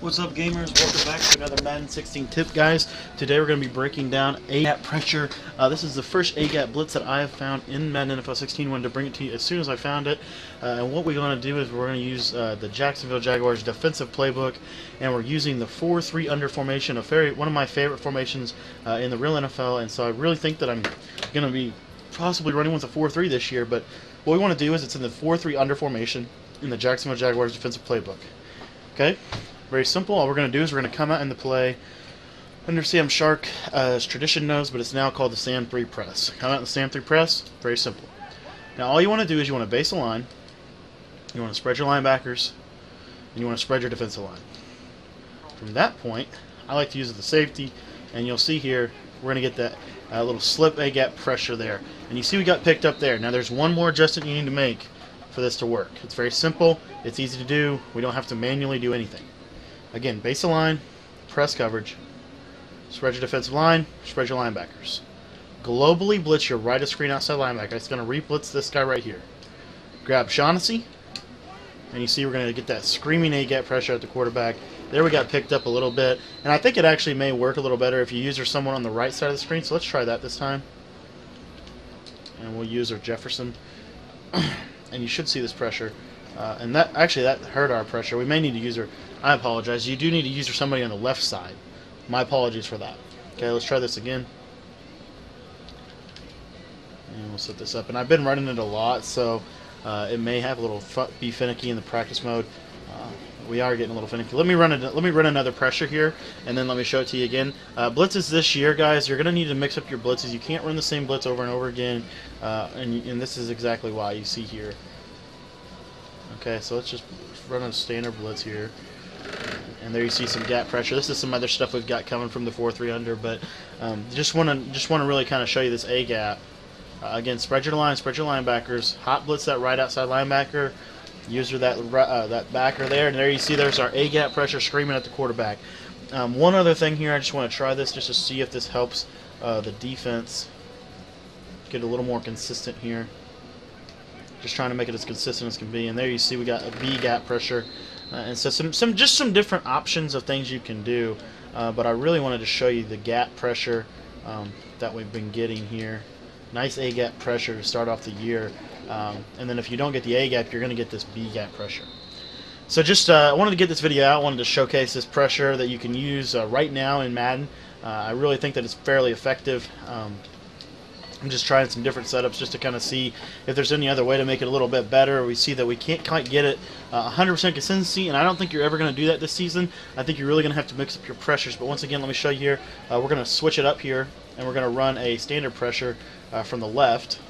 What's up, gamers? Welcome back to another Madden 16 tip, guys. Today we're going to be breaking down A-gap pressure. This is the first A-gap blitz that I have found in Madden NFL 16. Wanted to bring it to you as soon as I found it. And what we're going to do is we're going to use the Jacksonville Jaguars defensive playbook, and we're using the 4-3 under formation, one of my favorite formations in the real NFL. And so I really think that I'm going to be possibly running with a 4-3 this year. But what we want to do is it's in the 4-3 under formation in the Jacksonville Jaguars defensive playbook. Okay. Very simple. All we're going to do is we're going to come out in the play under Sam Shark, as tradition knows, but it's now called the Sam 3 press. Come out in the Sam 3 press. Very simple. Now all you want to do is you want to base a line, you want to spread your linebackers, and you want to spread your defensive line. From that point, I like to use the safety, and you'll see here we're going to get that little slip A-gap pressure there. And you see we got picked up there. Now there's one more adjustment you need to make for this to work. It's very simple. It's easy to do. We don't have to manually do anything. Again, base a line, press coverage, spread your defensive line, spread your linebackers. Globally blitz your right of screen outside linebacker. It's going to re-blitz this guy right here. Grab Shaughnessy, and you see we're going to get that screaming A-gap pressure at the quarterback. There we got picked up a little bit, and I think it actually may work a little better if you use someone on the right side of the screen, so let's try that this time. And we'll use our Jefferson, and you should see this pressure. And that hurt our pressure. We may need to use her. I apologize. You do need to use somebody on the left side. My apologies for that. Okay, let's try this again. And we'll set this up. And I've been running it a lot, so it may have a little be finicky in the practice mode. We are getting a little finicky. Let me run another pressure here, and then let me show it to you again. Blitzes this year, guys, you're going to need to mix up your blitzes. You can't run the same blitz over and over again, and this is exactly why you see here. Okay, so let's just run a standard blitz here. And there you see some gap pressure. This is some other stuff we've got coming from the 4-3 under, but just want to really kind of show you this A gap. Again, spread your line, spread your linebackers, hot blitz that right outside linebacker, user that backer there, and there you see there's our A gap pressure screaming at the quarterback. One other thing here, I just want to try this just to see if this helps the defense get a little more consistent here. Just trying to make it as consistent as can be, and there you see we got a B gap pressure, and so some different options of things you can do. But I really wanted to show you the gap pressure that we've been getting here. Nice A gap pressure to start off the year, and then if you don't get the A gap, you're going to get this B gap pressure. So just I wanted to get this video out. I wanted to showcase this pressure that you can use right now in Madden. I really think that it's fairly effective. I'm just trying some different setups just to kind of see if there's any other way to make it a little bit better. We see that we can't quite get it 100% consistency, and I don't think you're ever going to do that this season. I think you're really going to have to mix up your pressures. But once again, let me show you here. We're going to switch it up here, and we're going to run a standard pressure from the left.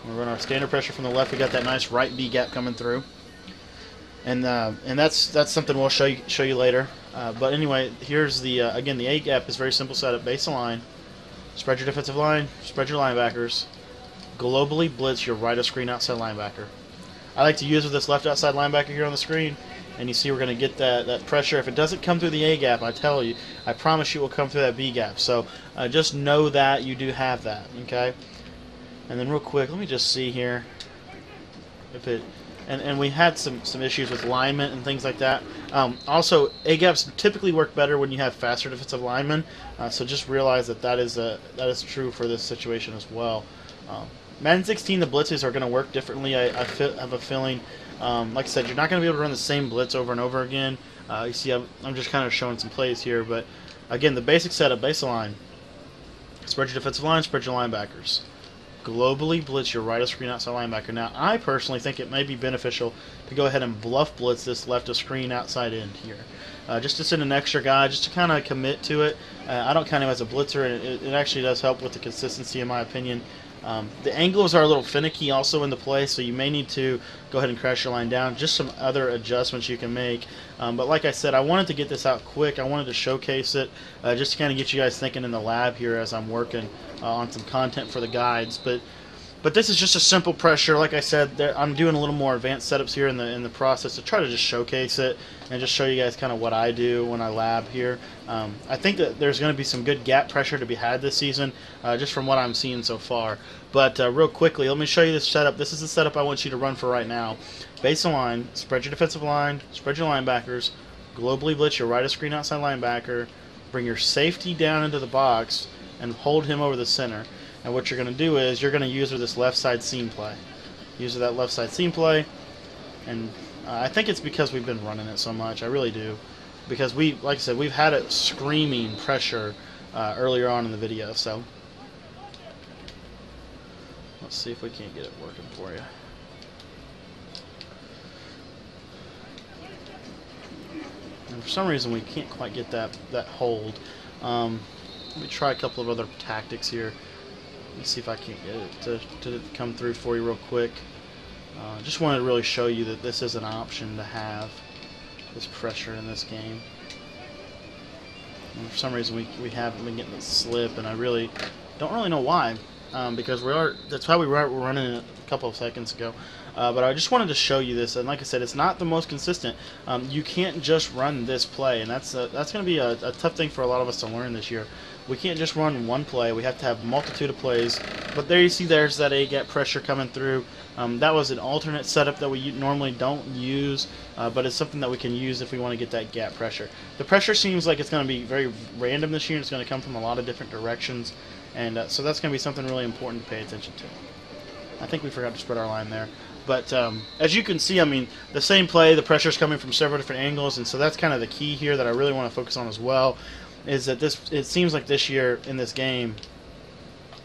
We'll run our standard pressure from the left. We got that nice right B gap coming through, and that's something we'll show you later. But anyway, here's the again the A gap is very simple setup. Base a line. Spread your defensive line, spread your linebackers, globally blitz your right of screen outside linebacker. I like to use with this left outside linebacker here on the screen, and you see we're going to get that pressure. If it doesn't come through the A gap, I promise you it will come through that B gap. So just know that you do have that, okay? And then real quick, let me just see here if it. And we had some issues with alignment and things like that. Also, A-gaps typically work better when you have faster defensive linemen. So just realize that is true for this situation as well. Madden 16, the blitzes are going to work differently. I have a feeling, like I said, you're not going to be able to run the same blitz over and over again. You see, I'm just kind of showing some plays here. But again, the basic setup, base line, spread your defensive line, spread your linebackers. Globally blitz your right of screen outside linebacker. Now, I personally think it may be beneficial to go ahead and bluff blitz this left of screen outside end here. Just to send an extra guy, just to kind of commit to it. I don't count him as a blitzer, and it actually does help with the consistency, in my opinion. The angles are a little finicky also in the play, so you may need to go ahead and crash your line down. Just some other adjustments you can make. But like I said, I wanted to get this out quick. I wanted to showcase it just to kind of get you guys thinking in the lab here as I'm working on some content for the guides. But this is just a simple pressure. Like I said, I'm doing a little more advanced setups here in the process to try to just showcase it and just show you guys kind of what I do when I lab here. I think that there's going to be some good gap pressure to be had this season, just from what I'm seeing so far. But real quickly, let me show you this setup. This is the setup I want you to run for right now. Base a line, spread your defensive line, spread your linebackers, globally blitz your right of screen outside linebacker, bring your safety down into the box, and hold him over the center. And what you're going to do is you're going to use this left side seam play. Use that left side seam play, and I think it's because we've been running it so much. I really do. Because like I said, we've had it screaming pressure earlier on in the video. So let's see if we can't get it working for you. And for some reason we can't quite get that hold. Let me try a couple of other tactics here. Let me see if I can't get it to come through for you real quick. Just wanted to really show you that this is an option to have this pressure in this game. And for some reason we haven't been getting the slip, and I really don't really know why. Because that's how we were running it a couple of seconds ago. But I just wanted to show you this, and like I said, it's not the most consistent. You can't just run this play, and that's going to be a tough thing for a lot of us to learn this year. We can't just run one play. We have to have a multitude of plays. But there you see there's that A-gap pressure coming through. That was an alternate setup that we normally don't use, but it's something that we can use if we want to get that gap pressure. The pressure seems like it's going to be very random this year. It's going to come from a lot of different directions, and so that's going to be something really important to pay attention to. I think we forgot to spread our line there. But as you can see, I mean, the same play, the pressure is coming from several different angles, and so that's kind of the key here that I really want to focus on as well, is that it seems like this year in this game,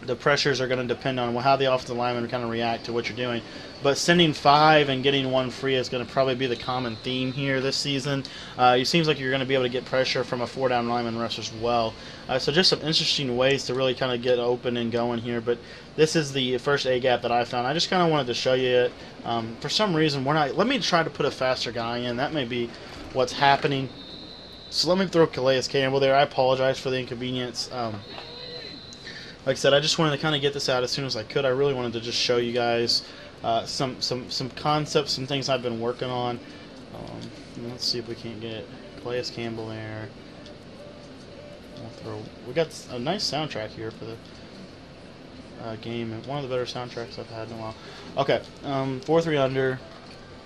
the pressures are going to depend on how the offensive linemen kind of react to what you're doing. But sending 5 and getting 1 free is going to probably be the common theme here this season. It seems like you're going to be able to get pressure from a 4-down lineman rush as well. So just some interesting ways to really kind of get open and going here. But this is the first A-gap that I found. I just kind of wanted to show you it. For some reason, let me try to put a faster guy in. That may be what's happening. So let me throw Calais Campbell there. I apologize for the inconvenience. Like I said, I just wanted to kind of get this out as soon as I could. I really wanted to just show you guys some concepts, some things I've been working on. Let's see if we can't get Calais Campbell there. We got a nice soundtrack here for the game, and one of the better soundtracks I've had in a while. Okay, 4-3 under.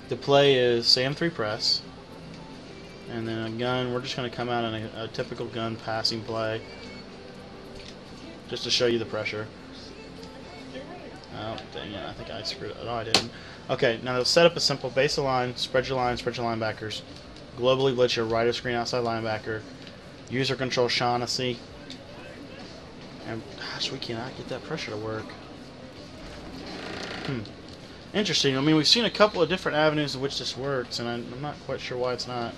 The play is Sam 3 press, and then a gun. We're just going to come out in a typical gun passing play, just to show you the pressure. Oh, dang it, I think I screwed it. No, I didn't. Okay, now the setup is simple. Base a line, spread your linebackers. Globally blitz your right of screen outside linebacker. User control Shaughnessy. And, gosh, we cannot get that pressure to work. Interesting. I mean, we've seen a couple of different avenues in which this works, and I'm not quite sure why it's not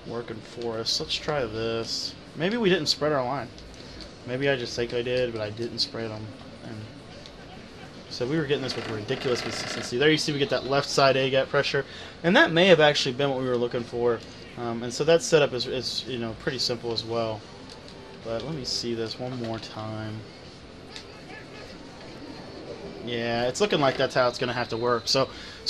working for us. Let's try this. Maybe we didn't spread our line. Maybe I just think I did, but I didn't spread them. And so we were getting this with ridiculous consistency. There you see we get that left side A-gap pressure, and that may have actually been what we were looking for. And so that setup is pretty simple as well. But let me see this one more time. Yeah, it's looking like that's how it's going to have to work. So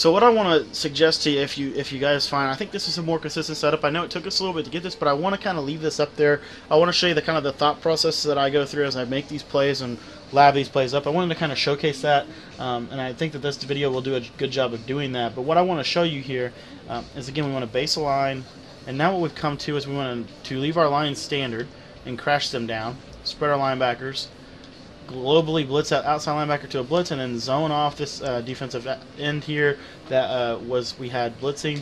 what I want to suggest to you, if you guys find, I think this is a more consistent setup. I know it took us a little bit to get this, but I want to kind of leave this up there. I want to show you the kind of the thought process that I go through as I make these plays and lab these plays up. I wanted to kind of showcase that, and I think that this video will do a good job of doing that. But what I want to show you here is, again, we want to base a line, and now what we've come to is we want to leave our lines standard and crash them down, spread our linebackers, globally blitz out outside linebacker to a blitz, and then zone off this defensive end here that we had blitzing.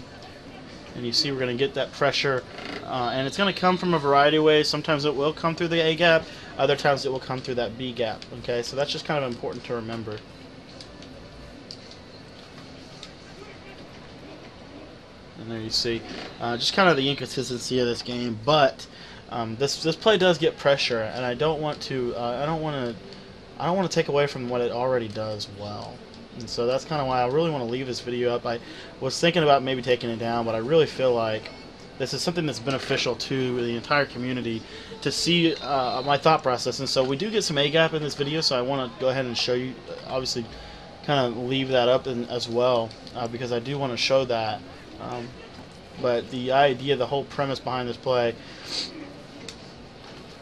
And you see we're going to get that pressure, and it's going to come from a variety of ways. Sometimes it will come through the A gap, other times it will come through that B gap. Okay, so that's just kind of important to remember. And there you see just kind of the inconsistency of this game, but this play does get pressure, and I don't want to take away from what it already does well. And so that's kind of why I really want to leave this video up. I was thinking about maybe taking it down, but I really feel like this is something that's beneficial to the entire community to see my thought process. And so we do get some A-gap in this video, so I want to go ahead and show you, obviously kind of leave that up as well, because I do want to show that. But the idea, the whole premise behind this play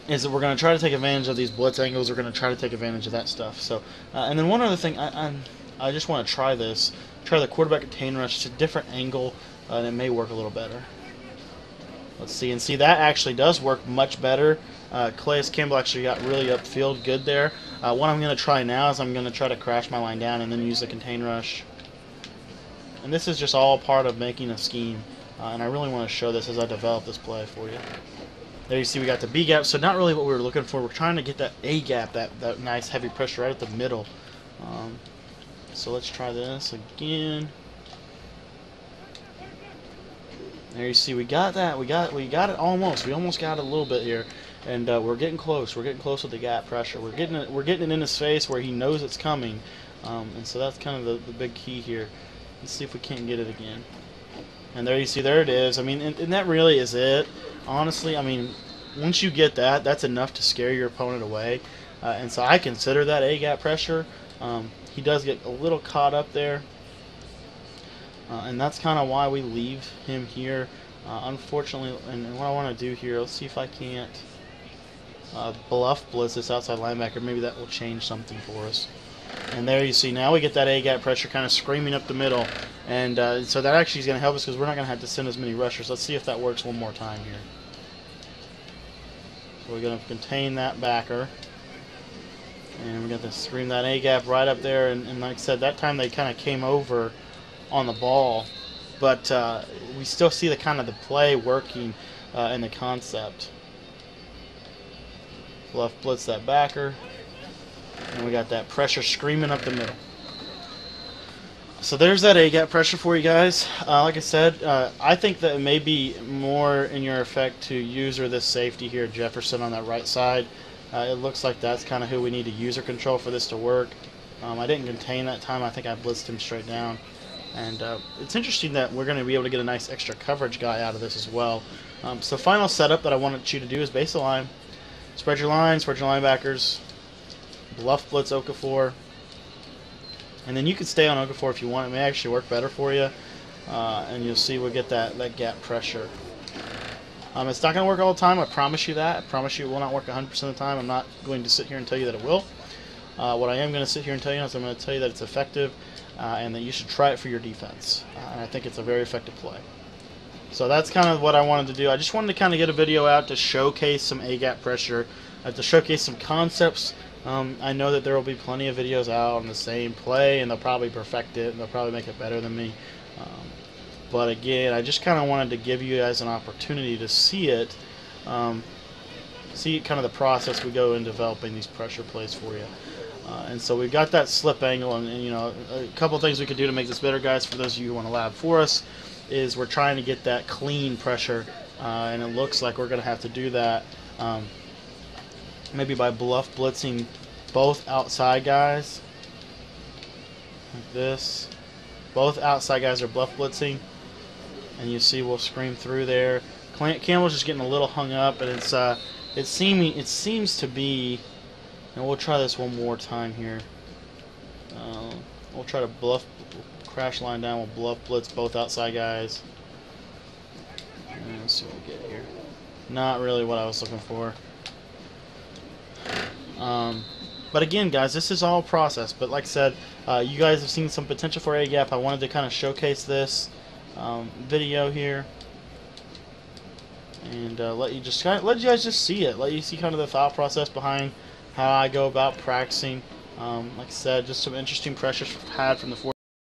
is that we're going to try to take advantage of these blitz angles. We're going to try to take advantage of that stuff. So, and then one other thing, I just want to try the quarterback contain rush to a different angle, and it may work a little better. Let's see, and see that actually does work much better. Calais Campbell actually got really upfield good there. What I'm going to try now is I'm going to try to crash my line down and then use the contain rush. And this is just all part of making a scheme. And I really want to show this as I develop this play for you. There you see we got the B gap, so not really what we were looking for. We're trying to get that A gap, that nice heavy pressure right at the middle. So let's try this again. There you see we got that. We got it almost. We almost got it a little bit here, and we're getting close. We're getting close with the gap pressure. We're getting it in his face where he knows it's coming, and so that's kind of the big key here. Let's see if we can't get it again. And there you see, there it is. I mean, and that really is it. Honestly, I mean, once you get that, that's enough to scare your opponent away. And so I consider that A gap pressure. He does get a little caught up there. And that's kind of why we leave him here. Unfortunately, and what I want to do here, let's see if I can't bluff blitz this outside linebacker. Maybe that will change something for us. And there you see, now we get that A-gap pressure kind of screaming up the middle. And so that actually is going to help us because we're not going to have to send as many rushers. Let's see if that works one more time here. So we're going to contain that backer. And we're going to scream that A-gap right up there. And like I said, that time they kind of came over on the ball. But we still see the kind of the play working in the concept. Bluff blitz that backer. And we got that pressure screaming up the middle. So there's that A-gap pressure for you guys. Like I said, I think that it may be more in your effect to user this safety here, Jefferson, on that right side. It looks like that's kind of who we need to user control for this to work. I didn't contain that time. I think I blitzed him straight down. And it's interesting that we're going to be able to get a nice extra coverage guy out of this as well. So final setup that I wanted you to do is base the line. Spread your lines, spread your linebackers. Bluff blitz Okafor, and then you can stay on Okafor if you want. It may actually work better for you, and you'll see we'll get that gap pressure. It's not going to work all the time, I promise you that. I promise you it will not work 100% of the time. I'm not going to sit here and tell you that it will. What I am going to sit here and tell you is I'm going to tell you that it's effective and that you should try it for your defense. And I think it's a very effective play. So that's kind of what I wanted to do. I just wanted to kind of get a video out to showcase some A-gap pressure, to showcase some concepts. I know that there will be plenty of videos out on the same play, and they'll probably perfect it, and they'll probably make it better than me. But again, I just kind of wanted to give you guys an opportunity to see it, see kind of the process we go in developing these pressure plays for you. And so we've got that slip angle, and you know, a couple of things we could do to make this better, guys, for those of you who want to lab for us, is we're trying to get that clean pressure, and it looks like we're going to have to do that. Maybe by bluff blitzing both outside guys like this. Both outside guys are bluff blitzing, and you see we'll scream through there. Campbell's just getting a little hung up, and it seems to be, and we'll try this one more time here. We'll try to crash line down. We'll bluff blitz both outside guys. And let's see what we get here. Not really what I was looking for. But again, guys, this is all process. But like I said, you guys have seen some potential for A-gap. I wanted to kind of showcase this video here, and let you guys just see it. Let you see kind of the thought process behind how I go about practicing. Like I said, just some interesting pressures had from the